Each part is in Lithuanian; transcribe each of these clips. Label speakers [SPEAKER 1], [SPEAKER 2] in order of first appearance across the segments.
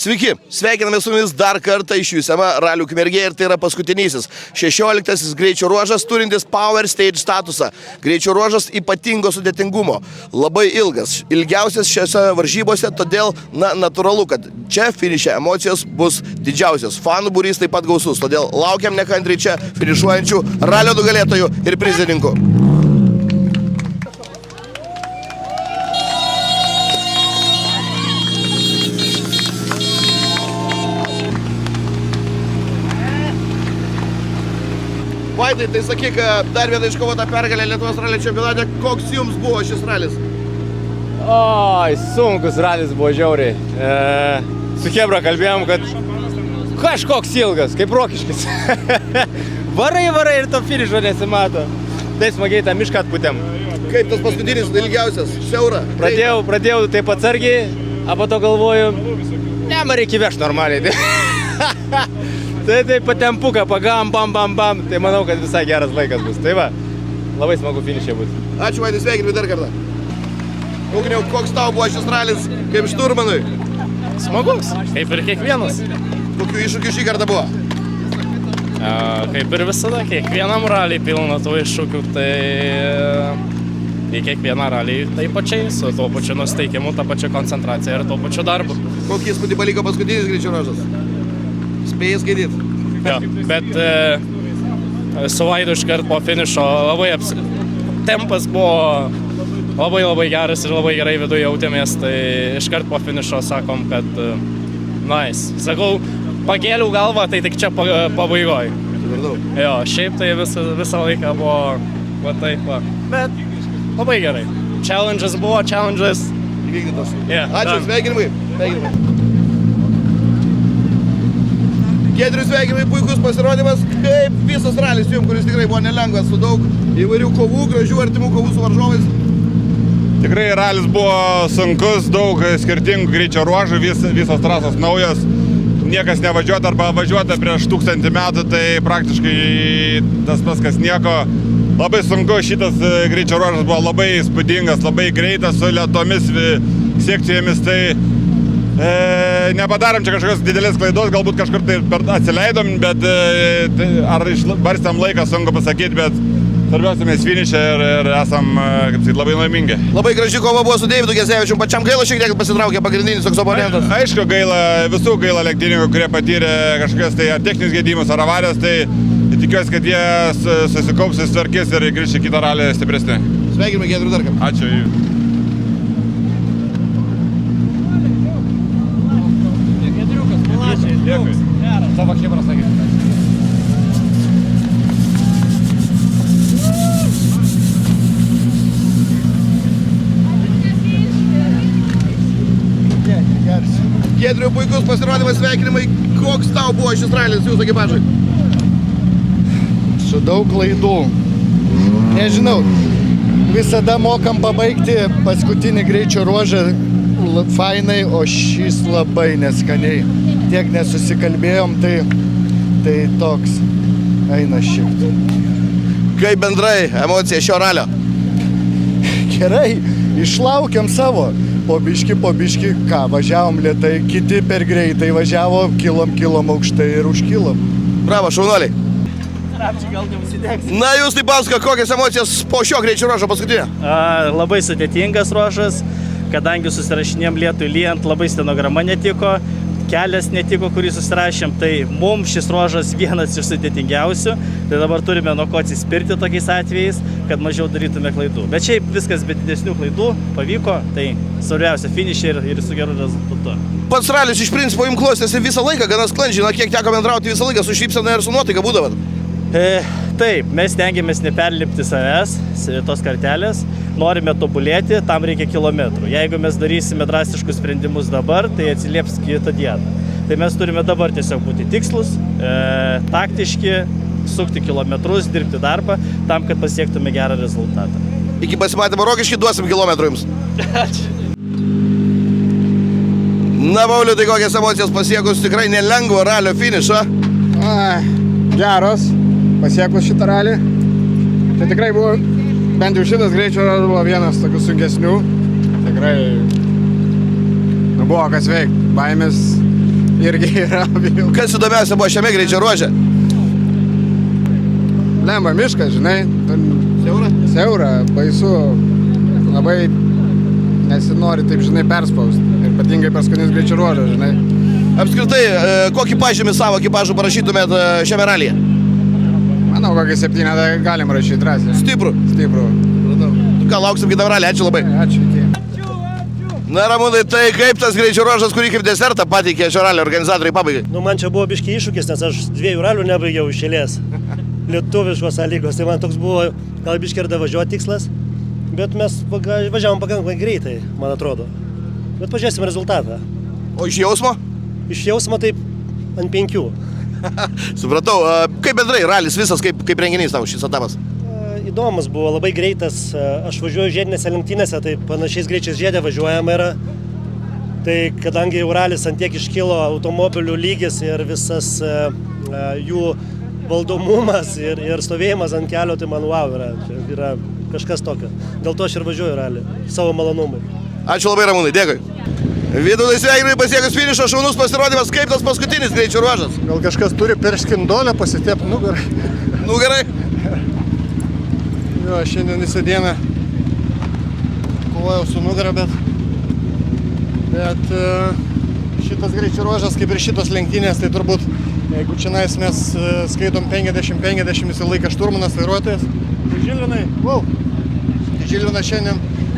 [SPEAKER 1] Sveiki, sveikiname su jumis dar kartą iš Jūsema Ralių Ukmergė ir tai yra paskutinysis 16 greičio ruožas turintis Power Stage statusą. Greičio ruožas ypatingo sudėtingumo, labai ilgas, ilgiausias šiose varžybose, todėl natūralu, kad čia finiše emocijos bus didžiausios. Fanų būrys taip pat gausus, todėl laukiam nekantriai čia finišuojančių ralio nugalėtojų ir prizininkų. Vaidai, tai sakyk, dar vieną iškovotą pergalę Lietuvos ralio čempionate. Koks jums buvo šis ralis?
[SPEAKER 2] Oi, sunkus ralis buvo žiauriai. Su Chebra kalbėjom, kad kažkoks ilgas, kaip Rokiškis. Varai ir to finišo nesimato. Tai smagiai tą mišką atputėm.
[SPEAKER 1] Kaip tas paskutinis ilgiausias? Siaura?
[SPEAKER 2] Pradėjau taip atsargiai, o po to galvoju, man reikia vežti normaliai. Tai patempuką, pagam, bam. Tai manau, kad visai geras laikas bus. Tai va, labai smagu finišė bus.
[SPEAKER 1] Ačiū, Vaidai, sveikinimai dar kartą. Ugniau, koks tau buvo šis ralis kaip šturmanui?
[SPEAKER 3] Smagus, kaip ir kiekvienas.
[SPEAKER 1] Kokių iššūkių šį kartą buvo?
[SPEAKER 3] Kaip ir visada, kiekvienam raliai pilna tų iššūkių, tai į kiekvieną ralį taip pačiai, su tuo pačiu nusteikimu, tą pačią koncentraciją ir tuo pačiu darbu.
[SPEAKER 1] Kokį įspūdį paliko paskutinis greičio ruožas? Spėjai skaityti?
[SPEAKER 3] Jo, bet su Vaidu iškart po finišo labai tempas buvo labai geras ir labai gerai viduje jautėmės, tai iškart po finišo sakom, kad nice. Sakau, pagėliau galvą, tai tik čia pabaigoj. Jo, šiaip tai visą laiką buvo taip, va. Bet labai gerai. Challenges buvo, challenges.
[SPEAKER 1] Įvykdytas.
[SPEAKER 3] Yeah,
[SPEAKER 1] ačiū, sveikinimai. Giedrius, sveikinimai, puikus pasirodymas, kaip visas ralis jums, kuris tikrai buvo nelengvas, su daug įvairių kovų, gražių artimų kovų su varžovais.
[SPEAKER 4] Tikrai ralis buvo sunkus, daug skirtingų greičio ruožų, visos trasos naujos, niekas nevažiuota arba važiuota prieš 1000 metų, tai praktiškai tas pats kas nieko. Labai sunku, šitas greičio ruožas buvo labai įspūdingas, labai greitas, su lėtomis sekcijomis, tai nepadarom čia kažkokios didelės klaidos, galbūt kažkur tai atsileidom, bet ar išbarstėm laiką, sunku pasakyti, bet svarbiausia mes finišė ir esam, kaip sakyti, labai laimingi.
[SPEAKER 1] Labai graži kova buvo su Deividu Gezevičium, pačiam gaila šiek tiek pasitraukė pagrindinis toks oponentas.
[SPEAKER 4] Aišku, visų gaila lenktynininkų, kurie patyrė kažkokias tai ar techninius gedimus, ar avarijas, tai tikiuosi, kad jie susikaups, susitvarkys ir grįš į kitą ralį stipresnį.
[SPEAKER 1] Sveikinimai, Giedriu, dar kartą.
[SPEAKER 4] Ačiū. Dėkui.
[SPEAKER 2] Savo Chebra sakė.
[SPEAKER 1] Giedriu, puikus pasirodymas, sveikinimai. Koks tau buvo šis ralis jūsų ekipažai?
[SPEAKER 5] Su daug klaidų. Nežinau, visada mokam pabaigti paskutinį greičio ruožą fainai, o šis labai neskaniai. Tiek nesusikalbėjom, tai toks eina šiek.
[SPEAKER 1] Kaip bendrai emocija šio ralio?
[SPEAKER 5] Gerai, išlaukiam savo. Po biški, ką, važiavom lėtai, kiti per greitai važiavo, kilom aukštai ir užkilom.
[SPEAKER 1] Bravo, šaunuoliai.
[SPEAKER 6] Gal neužsidegs.
[SPEAKER 1] Na, jūs taip pasakojo, kokias emocijas po šio greičio ruožo paskutinio?
[SPEAKER 6] Labai sudėtingas ruožas, kadangi susirašinėm lietui lyjant, labai stenograma netiko, kelias netiko, kurį susirašėm, tai mums šis ruožas vienas iš sudėtingiausių, tai dabar turime nuo ko atsispirti tokiais atvejais, kad mažiau darytume klaidų. Bet šiaip viskas be didesnių klaidų pavyko, tai svarbiausia finišė ir su geru rezultatu.
[SPEAKER 1] Pats ralis iš principo jums klostėsi visą laiką, gana sklandžiai, na kiek teko bendrauti visą laiką, su šypsena ir su nuotaika būdavot?
[SPEAKER 6] Taip, mes stengiamės neperlipti savęs, tos kartelės, norime tobulėti, tam reikia kilometrų. Jeigu mes darysime drastiškus sprendimus dabar, tai atsilieps kitą dieną. Tai mes turime dabar tiesiog būti tikslus, taktiški, sukti kilometrus, dirbti darbą, tam, kad pasiektume gerą rezultatą.
[SPEAKER 1] Iki pasimatymo Rokišky duosim kilometrų jums.
[SPEAKER 6] Ačiū.
[SPEAKER 1] Na, Pauliu, tai kokias emocijas pasiekus tikrai nelengvo ralio finišą?
[SPEAKER 7] Geros, pasiekus šitą ralį. Tai tikrai buvo, bent jau šitas greičio buvo vienas tokių sunkesnių. Tikrai buvo kas veikti. Baimės irgi yra vilkas.
[SPEAKER 1] Kas įdomiausia buvo šiame greičio ruože?
[SPEAKER 7] Lemba miškas, žinai. Siaura, baisu. Labai nesinori taip, žinai, perspausti. Ir ypatingai paskutinis greičio ruožas, žinai.
[SPEAKER 1] Apskritai, kokį pažymį savo ekipažų parašytumėt šiame ralyje?
[SPEAKER 7] Manau, kokį 7 galim rašyti drąsiai.
[SPEAKER 1] Stiprų.
[SPEAKER 7] Stiprų.
[SPEAKER 1] Ką, lauksim kitam ralį, ačiū labai.
[SPEAKER 7] Ačiū, iki.
[SPEAKER 1] Na, Ramūnai, tai kaip tas greičio ruožas, kurį kaip desertą pateikė šio ralio organizatoriai pabaigai?
[SPEAKER 8] Nu, man čia buvo biški iššūkis, nes aš 2 ralių nebaigiau iš eilės. Lietuviškos sąlygos, tai man toks buvo gal biški ir davažiuoti tikslas. Bet mes važiavom pakankamai greitai, man atrodo. Bet pažiūrėsim rezultatą.
[SPEAKER 1] O iš jausmo?
[SPEAKER 8] Iš jausmo taip ant 5.
[SPEAKER 1] Supratau, kaip bendrai ralis visas, kaip renginys tau šis etapas?
[SPEAKER 8] Įdomus buvo, labai greitas. Aš važiuoju žiedinėse lenktynėse, tai panašiais greičiais žiedė važiuojama yra. Tai kadangi jau ralis ant tiek iškilo automobilių lygis ir visas jų valdomumas ir stovėjimas ant kelio, tai man wow yra kažkas tokio. Dėl to aš ir važiuoju ralį, savo malonumui.
[SPEAKER 1] Ačiū labai, Ramūnai, dėkui. Vytautai, sveikinimai pasiekus finišo, šaunus pasirodymas, kaip tas paskutinis greičio ruožas?
[SPEAKER 5] Gal kažkas turi per skindolę pasitėp nugarą?
[SPEAKER 1] Nugarai?
[SPEAKER 5] Jo, šiandien visą dieną kovojau su nugarą, bet šitas greičio ruožas, kaip ir šitos lenktynės, tai turbūt, jeigu čia mes skaitom 50-50 visą laiką šturmanas vairuotojas, tai Žilvinai, Žilvinas šiandien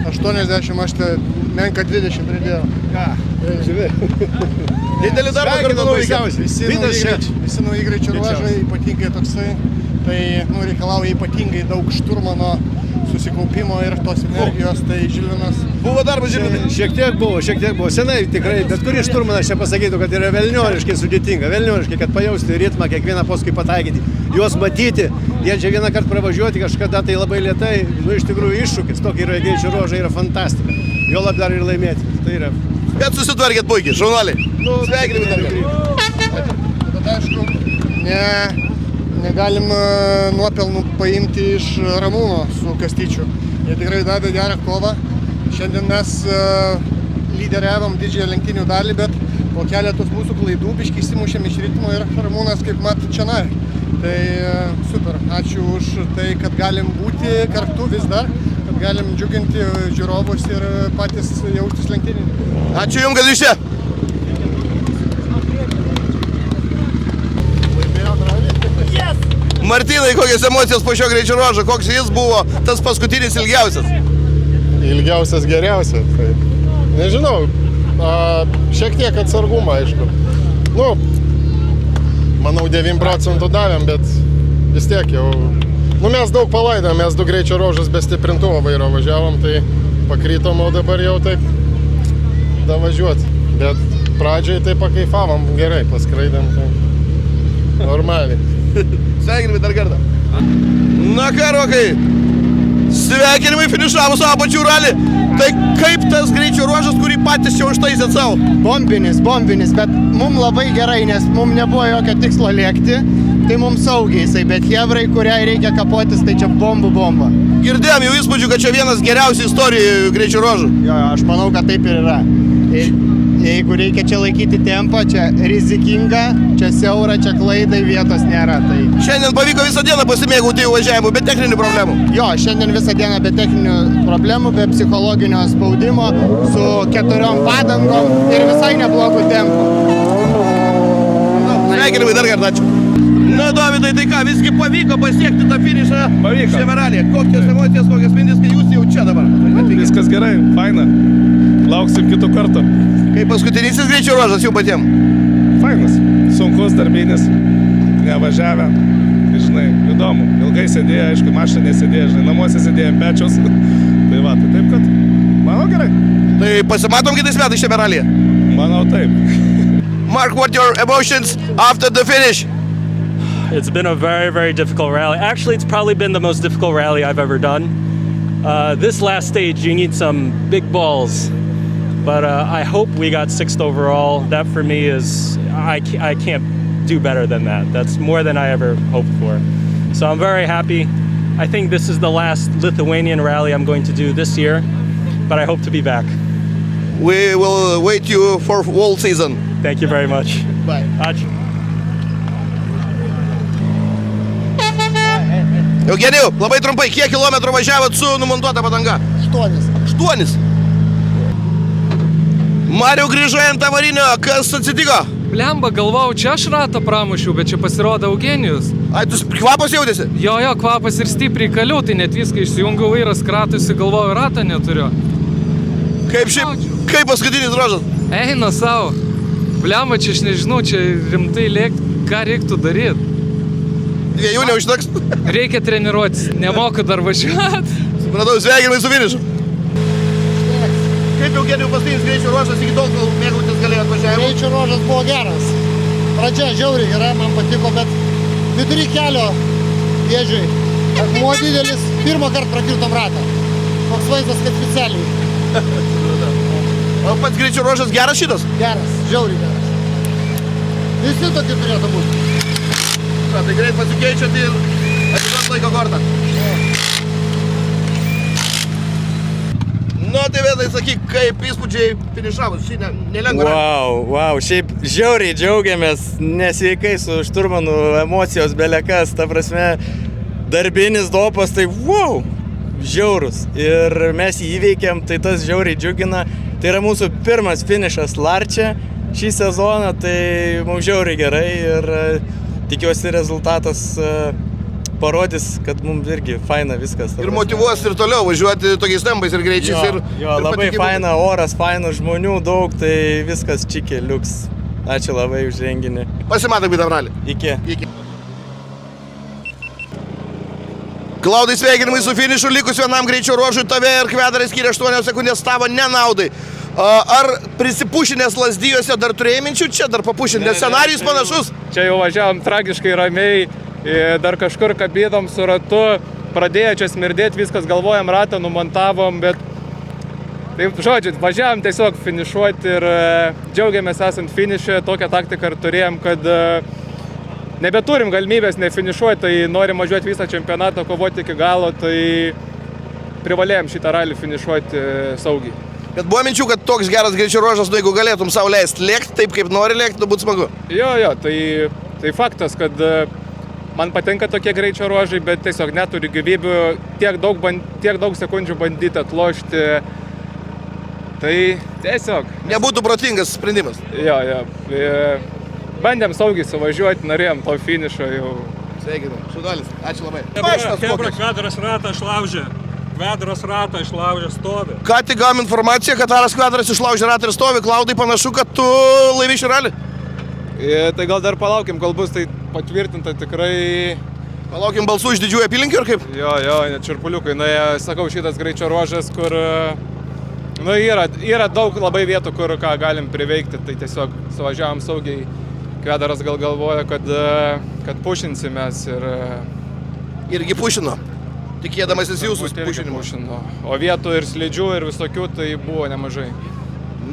[SPEAKER 5] 80, aš tai menka 20 pridėjau.
[SPEAKER 1] Ką?
[SPEAKER 5] Žiūrėk.
[SPEAKER 1] Didelį darbą kartu nuveikė.
[SPEAKER 5] Visi nauji greičio ruožai, ypatingai toksai, tai reikalauja ypatingai daug šturmano susikaupimo ir tos energijos, tai Žilvinas.
[SPEAKER 1] Buvo darbas, Žilvinai?
[SPEAKER 2] Šiek tiek buvo. Senai tikrai, bet kuris šturmanas čia pasakytų, kad yra velnioniškai sudėtinga, kad pajausti ritmą, kiekvieną paskui pataikyti, juos matyti, jie čia vieną kartą pravažiuoti kažkada tai labai lėtai, iš tikrųjų iššūkis, tokie yra greičio ruožai, yra fantastika, jo lab dar ir laimėti, tai yra.
[SPEAKER 1] Bet susitvarkėt puikiai, šaunuoliai. Sveikinimai dar.
[SPEAKER 5] Bet aišku, negalim nuopelnų paimti iš Ramūno su Kastyčiu. Jie tikrai davė gerą kovą. Šiandien mes lyderiavom didžiąją lenktynių dalį, bet po keletos mūsų klaidų biškį įsimušėm iš ritmo ir Ramūnas kaip mat čionai. Tai super, ačiū už tai, kad galim būti kartu vis dar, kad galim džiuginti žiūrovus ir patys jaustis lenktyninį.
[SPEAKER 1] Ačiū Jums, kad iš čia. Martynai, kokios emocijos po šio greičio ruožo, koks jis buvo tas paskutinis ilgiausias?
[SPEAKER 9] Ilgiausias geriausias, tai nežinau, šiek tiek atsargumą, aišku. Manau 9% davėm, bet vis tiek jau, mes daug palaidėm, mes 2 greičio ruožus be stiprintuvo vairo važiavom, tai pakrytom, o dabar jau taip davažiuot. Bet pradžiai tai pakaifavom gerai, paskraidėm, tai normaliai.
[SPEAKER 1] Sveikinimai dar kartą. Na ką, Rokai, sveikinimai finišavo savo pačių ralį. Tai kaip tas greičio ruožas, kurį patys čia užtaisėt savo?
[SPEAKER 5] Bombinis, bet mums labai gerai, nes mums nebuvo jokio tikslo lėkti, tai mums saugiai jisai, bet hebrai, kuriai reikia kapotis, tai čia bomba.
[SPEAKER 1] Girdėjom jau įspūdžių, kad čia vienas geriausių istorijų greičio ruožų.
[SPEAKER 5] Jo, aš manau, kad taip ir yra. Jeigu reikia čia laikyti tempą, čia rizikinga, čia siaura, čia klaidai, vietos nėra. Tai...
[SPEAKER 1] Šiandien pavyko visą dieną pasimėgauti jų važiavimų, be techninių problemų.
[SPEAKER 5] Jo, šiandien visą dieną be techninių problemų, be psichologinio spaudimo, su 4 padangom ir visai neblogų tempų.
[SPEAKER 1] Sveikinimai dar kartą, ačiū. Na, Dovydai, tai ką, visgi pavyko pasiekti tą finišą šiame ralyje. Kokios emocijos, kokios mintys, kai jūs jau čia dabar?
[SPEAKER 3] Viskas gerai, faina. Lauksim kitų kartų.
[SPEAKER 1] Kaip paskutinysis greičio ruožas jų patiem?
[SPEAKER 3] Fainas, sunkus darbinis, nevažiavę, žinai, įdomu. Ilgai sėdėjo, aišku, mašina nesėdėjo, žinai, namuose sėdėjo pečius. Tai va, tai taip, kad manau gerai.
[SPEAKER 1] Tai pasimatom kitais metais šiame ralyje?
[SPEAKER 3] Manau taip.
[SPEAKER 1] Mark, what your emotions after the finish?
[SPEAKER 10] It's been a very, very difficult rally. Actually, it's probably been the most difficult rally I've ever done. This last stage, you need some big balls. But I hope we got 6th overall. That for me is, I can't do better than that. That's more than I ever hoped for. So I'm very happy. I think this is the last Lithuanian rally I'm going to do this year, but I hope to be back.
[SPEAKER 1] We will wait you for whole season.
[SPEAKER 10] Thank you very much.
[SPEAKER 1] Bye.
[SPEAKER 10] Ačiū.
[SPEAKER 1] Eugenijau, labai trumpai, kiek kilometrų važiavot su numontuota padanga? 8. Mariau grįžo ant avarinio, kas atsitiko?
[SPEAKER 11] Blemba, galvau, čia aš ratą pramušiau, bet čia pasirodo Eugenijus.
[SPEAKER 1] Ai, tu kvapas jautėsi?
[SPEAKER 11] Jo, kvapas ir stipriai kaliau, tai net viską išsijungiau, vairas kratusi, galvoju, ratą neturiu.
[SPEAKER 1] Kaip paskutinis ruožas?
[SPEAKER 11] Eina savo. Blemba, čia aš nežinau, čia rimtai lėkti, ką reiktų daryti.
[SPEAKER 1] Dviejų neužteks?
[SPEAKER 11] Reikia treniruotis, nemoku dar važiuoti.
[SPEAKER 1] Supratau, sveikinimai su finišu. Kaip Eugenijau paskutinis greičio ruožas iki tol, kol mėgautis galėjo atvažiavimo?
[SPEAKER 5] Greičio ruožas buvo geras. Pradžia žiauriai gera, man patiko, bet vidury kelio vėžiai. Akmuo didelis, pirmą kartą prakirtom ratą. Toks vaizdas, kad specialiai.
[SPEAKER 1] O pats greičio ruožas geras šitas?
[SPEAKER 5] Geras, žiauriai geras. Visi tokie turėtų būti.
[SPEAKER 1] Tai greit pasikeičiat ir atiduot laiko kortą. Nu, tai vėlai sakyk, kaip įspūdžiai finišavus, šį nelengva.
[SPEAKER 2] Wow, šiaip žiauriai džiaugiamės, nesveikai su šturmanu, emocijos belekas, ta prasme, darbinis dopas, tai wow, žiaurus. Ir mes jį įveikėm, tai tas žiauriai džiugina. Tai yra mūsų pirmas finišas Larče šį sezoną, tai mums žiauriai gerai ir tikiuosi rezultatas parodys, kad mums irgi faina viskas.
[SPEAKER 1] Ir motyvuos ir toliau važiuoti tokiais tempais ir greičiais.
[SPEAKER 2] Jo, labai faina, oras, faina, žmonių daug, tai viskas čiki, liuks. Ačiū labai už renginį.
[SPEAKER 1] Pasimatom kitam ralį.
[SPEAKER 2] Iki.
[SPEAKER 1] Klaudai, sveikinimai su finišu, likus vienam greičio ruožui, tave ir Kvedarai skyrė 8 sekundės tavo nenaudai. Ar prisipušinės Lazdijose dar turėjai minčių čia, dar papušinti, nes scenarijus panašus?
[SPEAKER 3] Čia jau važiavom tragiškai ramiai, dar kažkur kabėdom su ratu, pradėjo čia smirdėti, viskas galvojam, ratą numontavom, bet taip, žodžiu, važiavom tiesiog finišuoti ir džiaugiamės esant finišė, tokią taktiką ir turėjom, kad nebeturim galimybės nefinišuoti, tai norim važiuoti visą čempionatą, kovoti iki galo, tai privalėjom šitą ralį finišuoti saugiai.
[SPEAKER 1] Bet buvo minčių, kad toks geras greičio ruožas, nu jeigu galėtum sau leisti lėkti taip, kaip nori lėkti, būtų smagu.
[SPEAKER 3] Jo, tai faktas, kad man patinka tokie greičio ruožai, bet tiesiog neturi gyvybių tiek daug sekundžių bandyti atlošti. Tai tiesiog.
[SPEAKER 1] Nebūtų protingas sprendimas.
[SPEAKER 3] Jo. Bandėm saugiai suvažiuoti, norėjom to finišo jau.
[SPEAKER 1] Sveikinam, Šudolis, ačiū labai.
[SPEAKER 10] Hebra, Kvedaras ratą išlaužė. Kvedaras ratą išlaužė, stovi.
[SPEAKER 1] Ką tik gavom informaciją, kad Aras Kvedaras išlaužė ratą ir stovi. Klaudai, panašu, kad tu laimi šį ralį.
[SPEAKER 2] Tai gal dar palaukim, kol bus tai patvirtinta tikrai.
[SPEAKER 1] Palaukim balsų iš didžiųjų apylinkių ar kaip?
[SPEAKER 2] Jo, net čirpuliukai. Na, sakau, šitas greičio ruožas, kur yra daug labai vietų, kur ką galim priveikti. Tai tiesiog suvažiavom saugiai. Kvedaras gal galvoja, kad pušinsimės ir...
[SPEAKER 1] Irgi pušino. Tikėdamasis jūsų pušinimu.
[SPEAKER 3] O vietų ir slidžių ir visokių tai buvo nemažai.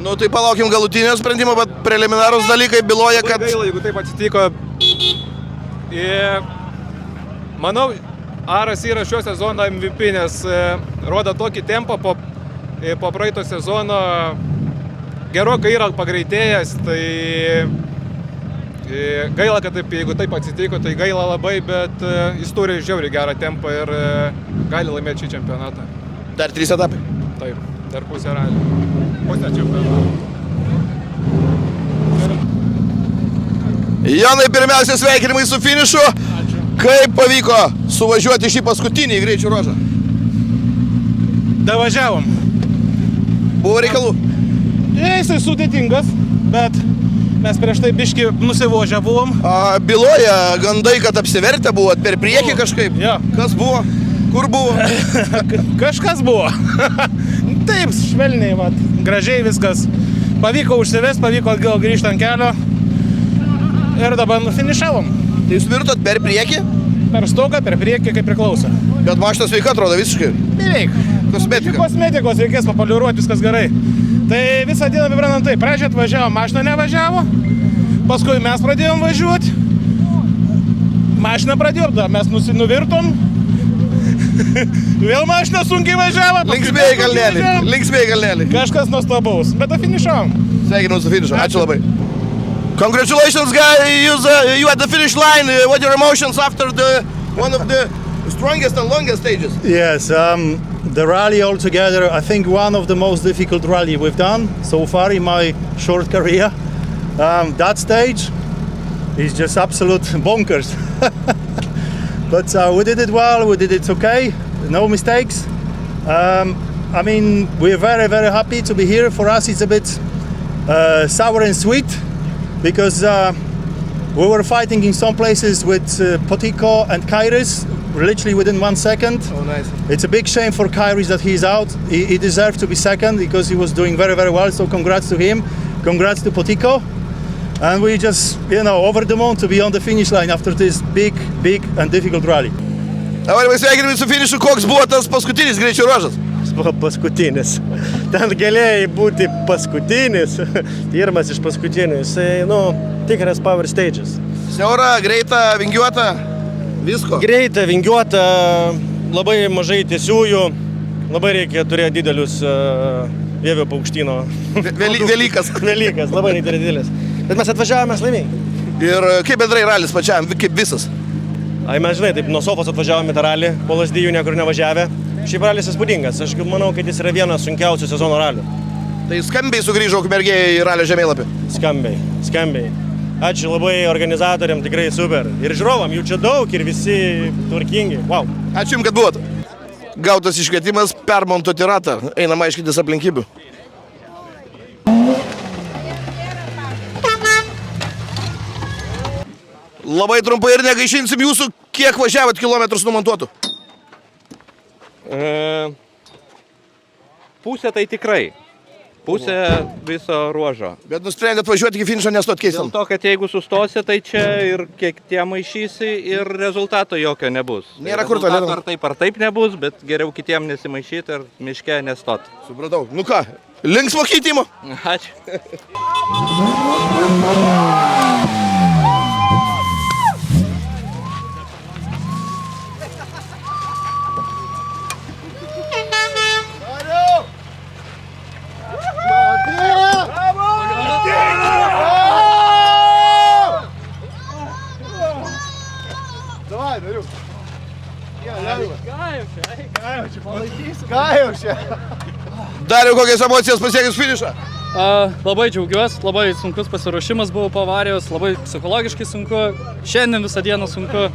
[SPEAKER 1] Nu tai palaukim galutinio sprendimo, bet preliminarūs dalykai byloja, kad...
[SPEAKER 2] Gaila, jeigu taip atsitiko. Manau, Aras yra šio sezono MVP, nes rodo tokį tempą po praeito sezono. Gerokai yra pagreitėjęs, tai gaila, kad taip, jeigu taip atsitiko, tai gaila labai, bet jis turi žiauriai gerą tempą ir gali laimėti šį čempionatą.
[SPEAKER 1] Dar 3 etapai?
[SPEAKER 2] Taip, dar pusę ralį. Pusę čempionatą.
[SPEAKER 1] Jonai, pirmiausia sveikinimai su finišu. Ačiū. Kaip pavyko suvažiuoti šį paskutinį greičio ruožą?
[SPEAKER 12] Davažiavom.
[SPEAKER 1] Buvo reikalų?
[SPEAKER 12] Jisai sudėtingas, bet mes prieš tai biškį nusivožę buvom.
[SPEAKER 1] Byloja gandai, kad apsivertę buvot per priekį kažkaip.
[SPEAKER 12] Jo.
[SPEAKER 1] Kas buvo? Kur buvo?
[SPEAKER 12] Kažkas buvo. Taip, švelniai, vat, gražiai viskas. Pavyko užsivest, pavyko atgal grįžti ant kelio. Ir dabar nufinišavom.
[SPEAKER 1] Tai jūs virtot per priekį?
[SPEAKER 12] Per stogą, per priekį, kaip priklauso.
[SPEAKER 1] Bet mašina sveika atrodo visiškai.
[SPEAKER 12] Beveik.
[SPEAKER 1] Kosmetika.
[SPEAKER 12] Kosmetikos reikės papoliruoti, viskas gerai. Tai visą dieną apibrandant taip. Pradžią atvažiavo, mašina nevažiavo. Paskui mes pradėjom važiuoti. Mašina pradėjo, mes nuvirtom. Vėl mašina sunkiai važiavo.
[SPEAKER 1] Linksmėjai kalnelį.
[SPEAKER 12] Kažkas nuostabaus. Bet finišavom.
[SPEAKER 1] Sveikinau su finišu. Ačiū labai. Congratulations, guys! You at the finish line. What are your emotions after one of the strongest and longest stages?
[SPEAKER 13] Yes, the rally altogether, I think one of the most difficult rally we've done so far in my short career. That stage is just absolute bonkers. But we did it well, we did it okay, no mistakes. I mean, we're very, very happy to be here. For us, it's a bit sour and sweet because we were fighting in some places with Potico and Kairis, literally within 1 second.
[SPEAKER 1] Oh, nice.
[SPEAKER 13] It's a big shame for Kairis that he's out. He deserved to be second because he was doing very, very well. So congrats to him, congrats to Potico. And we just, over the moon to be on the finish line after this big and difficult rally.
[SPEAKER 1] Dabar pasveikinimai su finišu, koks buvo tas paskutinis greičio ruožas?
[SPEAKER 6] Buvo paskutinis. Ten galėjai būti paskutinis, pirmas iš paskutinių. Jisai, tikras power stages.
[SPEAKER 1] Siaura, greita, vingiuota, visko.
[SPEAKER 6] Greita, vingiuota, labai mažai tiesiųjų, labai reikia turėti didelius Vievio Paukštyno.
[SPEAKER 1] Velykas.
[SPEAKER 6] Velykas, labai didelis. Bet mes atvažiavome laimingai.
[SPEAKER 1] Ir kaip bendrai ralis pačiam, kaip visas?
[SPEAKER 6] Mes žinai, taip nuo Sofos atvažiavome į tą ralį, po Lazdijų niekur nevažiavę. Šiaip ralis įspūdingas, aš manau, kad jis yra vienas sunkiausių sezono ralių.
[SPEAKER 1] Tai skambiai sugrįžo Ukmergė į ralio žemėlapį?
[SPEAKER 6] Skambiai. Ačiū labai organizatoriam, tikrai super. Ir žiūrovam, jų čia daug ir visi tvarkingi. Wow.
[SPEAKER 1] Ačiū jums, kad buvot. Gautas iškvietimas permontuoti ratą, einam aiškintis aplinkybių. Labai trumpai ir negaišinsim jūsų, kiek važiavot kilometrus numontuotų?
[SPEAKER 2] Pusė tai tikrai. Pusė viso ruožo.
[SPEAKER 1] Bet nusprendėt važiuoti iki finišo, nestot keistam.
[SPEAKER 2] Dėl to, kad jeigu sustosi, tai čia ir kiek tie maišysi ir rezultato jokio nebus.
[SPEAKER 1] Nėra kur to
[SPEAKER 2] rezultato ar taip nebus, bet geriau kitiem nesimaišyti ir miške nestot.
[SPEAKER 1] Supratau. Nu ką, linksmo keitimo.
[SPEAKER 2] Ačiū.
[SPEAKER 1] Dariau, kokias emocijas pasiekęs finišą?
[SPEAKER 3] Labai džiaugiuosi, labai sunkus pasiruošimas buvo po avarijos, labai psichologiškai sunku, šiandien visą dieną sunku,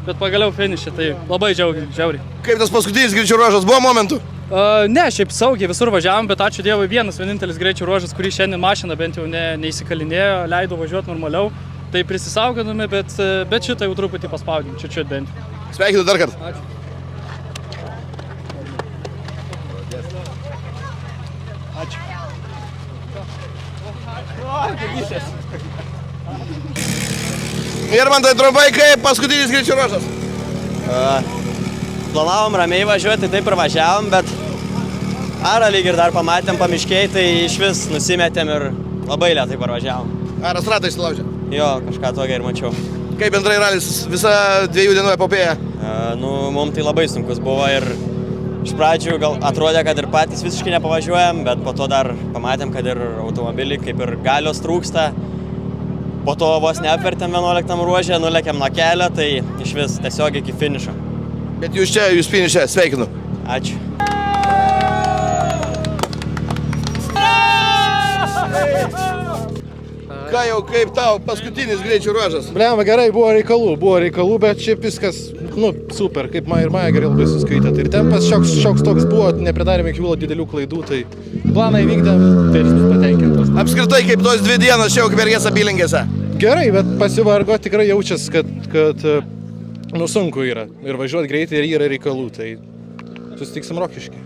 [SPEAKER 3] bet pagaliau finišė, tai labai žiauriai.
[SPEAKER 1] Kaip tas paskutinis greičio ruožas, buvo momentų?
[SPEAKER 3] Ne, šiaip saugiai visur važiavom, bet ačiū Dievui vienintelis greičio ruožas, kurį šiandien mašina bent jau neįsikalinėjo, leido važiuoti normaliau. Tai prisisaugodami, bet šitą jau truputį paspaudėm, čiut bent.
[SPEAKER 1] Sveikinu dar kartą.
[SPEAKER 3] Ačiū.
[SPEAKER 1] Ir man tai trumpai, kaip paskutinis greičio ruožas?
[SPEAKER 6] Planavom ramiai važiuoti, taip ir važiavom, bet arą lyg ir dar pamatėm pamiškiai, tai iš vis nusimetėm ir labai lėtai parvažiavom.
[SPEAKER 1] Aras ratą išsilaužė?
[SPEAKER 6] Jo, kažką tokio ir mačiau.
[SPEAKER 1] Kaip bendrai ralis visą 2 dienų epopėją?
[SPEAKER 6] Mums tai labai sunkus buvo ir iš pradžių gal atrodė, kad ir patys visiškai nepavažiuojam, bet po to dar pamatėm, kad ir automobilį kaip ir galios trūksta. Po to vos neapvertėm 11 ruožę, nulėkėm nuo kelio, tai iš vis tiesiog iki finišo.
[SPEAKER 1] Bet jūs čia, jūs finiše, sveikinu.
[SPEAKER 6] Ačiū.
[SPEAKER 1] Ką jau, kaip tau paskutinis greičio ruožas?
[SPEAKER 9] Bliamba, gerai, buvo reikalų, bet šiaip viskas, super, kaip ir Maja gerai labai suskaitėt. Ir tempas šioks toks buvo, nepridarėme iki vilo didelių klaidų, tai planą įvykdėm, tai ir patenkintas.
[SPEAKER 1] Apskritai, kaip tos 2 dienos čia Ukmergės apylinkėse?
[SPEAKER 9] Gerai, bet pasivargo, tikrai jaučias, kad sunku yra. Ir važiuoti greitai ir yra reikalų, tai susitiksim Rokišky.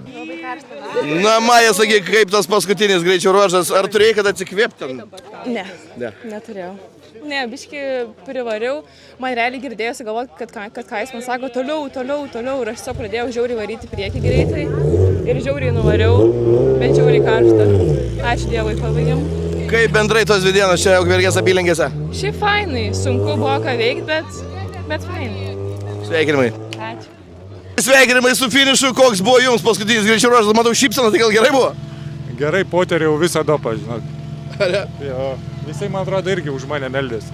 [SPEAKER 1] Na, Maja, sakyk, kaip tas paskutinis greičio ruožas, ar turėjai kad atsikvėpti?
[SPEAKER 14] Ne, neturėjau. Ne, biški privariau, man realiai girdėjosi galvoti, kad ką jis man sako, toliau, ir aš tiesiog pradėjau žiauriai varyti priekį greitai ir žiauriai nuvariau, bet žiauriai karšta. Ačiū Dievui, pabaigėm.
[SPEAKER 1] Kaip bendrai tos 2 dienos čia Ukmergės apylinkėse?
[SPEAKER 14] Šiaip fainai, sunku buvo ką veikti, bet fainai.
[SPEAKER 1] Sveikinimai.
[SPEAKER 14] Ačiū.
[SPEAKER 1] Sveikinimai su finišu, koks buvo jums paskutinis greičio ruožas, matau šypseną, tai gal gerai buvo?
[SPEAKER 4] Gerai, poteriau visą dopą, žinok.
[SPEAKER 1] Ar ne?
[SPEAKER 4] Jo,
[SPEAKER 15] Jisai, man atrodo, irgi už mane meldėsi.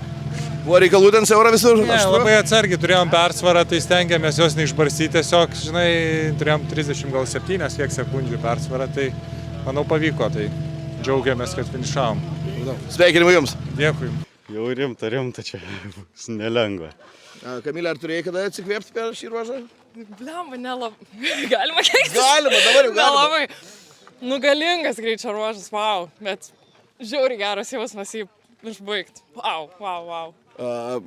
[SPEAKER 1] Buvo reikalų ten siaura visur?
[SPEAKER 15] Ne, labai atsargiai turėjom persvarą, tai stengiamės jos neišbarstyti, tiesiog, žinai, turėjom 30 gal 7 kiek sekundžių persvarą, tai manau pavyko, tai džiaugiamės, kad finišavom.
[SPEAKER 1] Sveikinimai jums.
[SPEAKER 15] Dėkui.
[SPEAKER 16] Jau rimta čia, nelengva.
[SPEAKER 1] Kamilė, ar turėjai kada atsikvėpti per šį ruožą?
[SPEAKER 14] Blemba, nelabai. Galima keistis?
[SPEAKER 1] Galima, dabar jau galima.
[SPEAKER 14] Nelabai. Nugalingas greičio ruožas, wow, bet žiauriai geras jausmas jį išbaigti. Wow.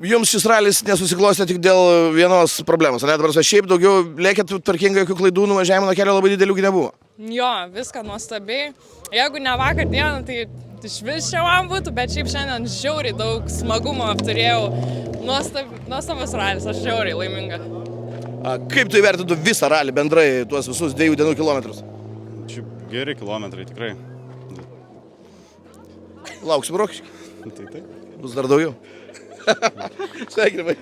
[SPEAKER 1] Jums šis ralis nesusiklostė tik dėl vienos problemos, ne? Dabar šiaip daugiau lėkėt tvarkingai, jokių klaidų, nuvažiavimo nuo kelio labai didelių nebuvo.
[SPEAKER 14] Jo, viską nuostabiai. Jeigu ne vakar dieną, tai iš vis čia man būtų, bet šiaip šiandien žiauriai daug smagumo apturėjau. Nuostabus ralis, aš žiauriai laiminga.
[SPEAKER 1] Kaip tu įvertintų visą ralį bendrai, tuos visus 2 dienų kilometrus?
[SPEAKER 16] Čia geri kilometrai, tikrai.
[SPEAKER 1] Lauksim Rokiškį.
[SPEAKER 16] Tai.
[SPEAKER 1] Bus dar daugiau. Sveikinimai.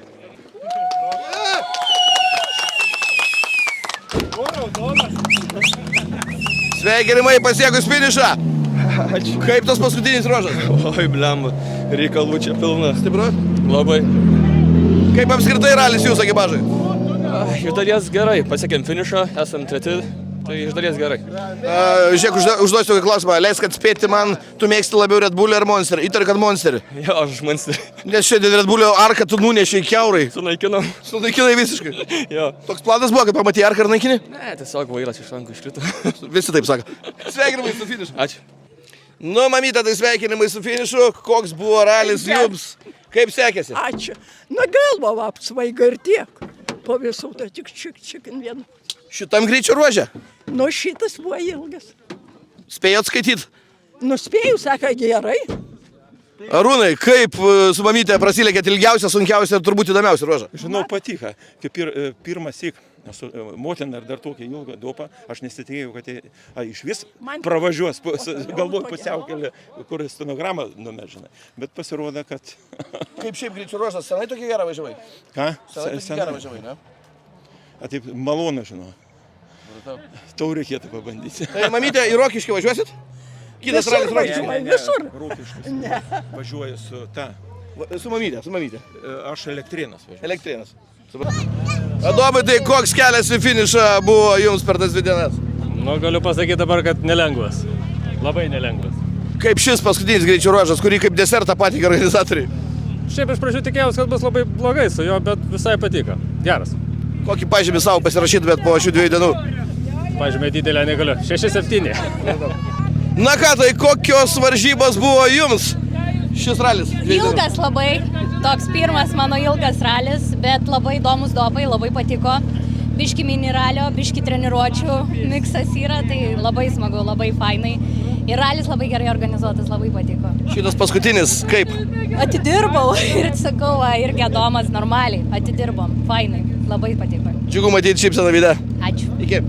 [SPEAKER 1] Sveikinimai pasiekus finišą.
[SPEAKER 17] Ačiū.
[SPEAKER 1] Kaip tas paskutinis ruožas?
[SPEAKER 17] Oi, blemba, reikalų čia pilna.
[SPEAKER 1] Stipru?
[SPEAKER 17] Labai.
[SPEAKER 1] Kaip apskritai ralis jūsų ekipažai?
[SPEAKER 17] Iš dalies gerai, pasiekėm finišą, esam treti, tai iš dalies gerai.
[SPEAKER 1] Žiūrėk, užduosiu tokį klausimą. Leisk atspėti man, tu mėgsti labiau Red Bullį ar Monsterį? Įtariu, kad Monsterį.
[SPEAKER 17] Jo, aš Monsterį.
[SPEAKER 1] Nes šiandien Red Bullio arką tu nunešiai kiaurai.
[SPEAKER 17] Sunaikinam.
[SPEAKER 1] Sunaikinai visiškai.
[SPEAKER 17] Jo.
[SPEAKER 1] Toks planas buvo, kad pamatė arką ir naikini?
[SPEAKER 17] Ne, tiesiog vairas iš rankų iškrito.
[SPEAKER 1] Visi taip sako. Sveikinimai su finišu.
[SPEAKER 17] Ačiū.
[SPEAKER 1] Nu, mamyta, tai sveikinimai su finišu. Koks buvo ralis jums? Kaip sekėsi?
[SPEAKER 18] Ačiū. Na, galva apsvaiga ir tiek. Po visų to tik čik vienu.
[SPEAKER 1] Šitam greičio ruože?
[SPEAKER 18] Nu, šitas buvo ilgas.
[SPEAKER 1] Spėjot skaityti?
[SPEAKER 18] Nuspėjau, sako, gerai.
[SPEAKER 1] Arūnai, kaip su mamytė prasilėkėt ilgiausią, sunkiausią ir turbūt įdomiausią ruožą?
[SPEAKER 19] Žinau, patiko. Kaip pirmas syk, su motina ir dar tokia ilga dopa, aš nesitikėjau, kad jie iš vis pravažiuos, galbūt pusiaukelį, kur stenogramą numežina. Bet pasirodo, kad...
[SPEAKER 1] Kaip šiaip greičio ruožas, senai tokį gerą važiavai?
[SPEAKER 19] Ką?
[SPEAKER 1] Senai tokį gerą važiavai, ne?
[SPEAKER 19] Taip, malonu, žinau. Tau reikėtų pabandyti.
[SPEAKER 1] Tai mamytė, į Rokiškį važiuosit? Kitas ralis Rokiškį?
[SPEAKER 18] Visur.
[SPEAKER 19] Rokiškis. Važiuoju su ta.
[SPEAKER 1] Su mamytė, su mamytė.
[SPEAKER 19] Aš Elektrinas važiuoju.
[SPEAKER 1] Elektrinas. Adomai, tai koks kelias į finišą buvo jums per tas 2 dienas?
[SPEAKER 10] Nu, galiu pasakyti dabar, kad nelengvas. Labai nelengvas.
[SPEAKER 1] Kaip šis paskutinis greičio ruožas, kurį kaip desertą patikė organizatoriai?
[SPEAKER 10] Šiaip iš pradžių tikėjausi, kad bus labai blogai su juo, bet visai patiko. Geras.
[SPEAKER 1] Kokį pažymį savo pasirašytumėt po šių 2 dienų?
[SPEAKER 10] Pažymė didelę negaliu. 6-7.
[SPEAKER 1] Na ką, tai kokios varžybos buvo jums šis ralis?
[SPEAKER 20] Ilgas labai. Toks pirmas mano ilgas ralis, bet labai įdomus dopai, labai patiko. Biški mini ralio, biški treniruočių miksas yra, tai labai smagu, labai fainai. Ir ralis labai gerai organizuotas, labai patiko.
[SPEAKER 1] Šitas paskutinis, kaip?
[SPEAKER 20] Atidirbau ir sakau, irgi Adomas normaliai, atidirbom, fainai, labai patiko.
[SPEAKER 1] Džiugu matyti šypseną veide.
[SPEAKER 20] Ačiū.
[SPEAKER 1] Iki.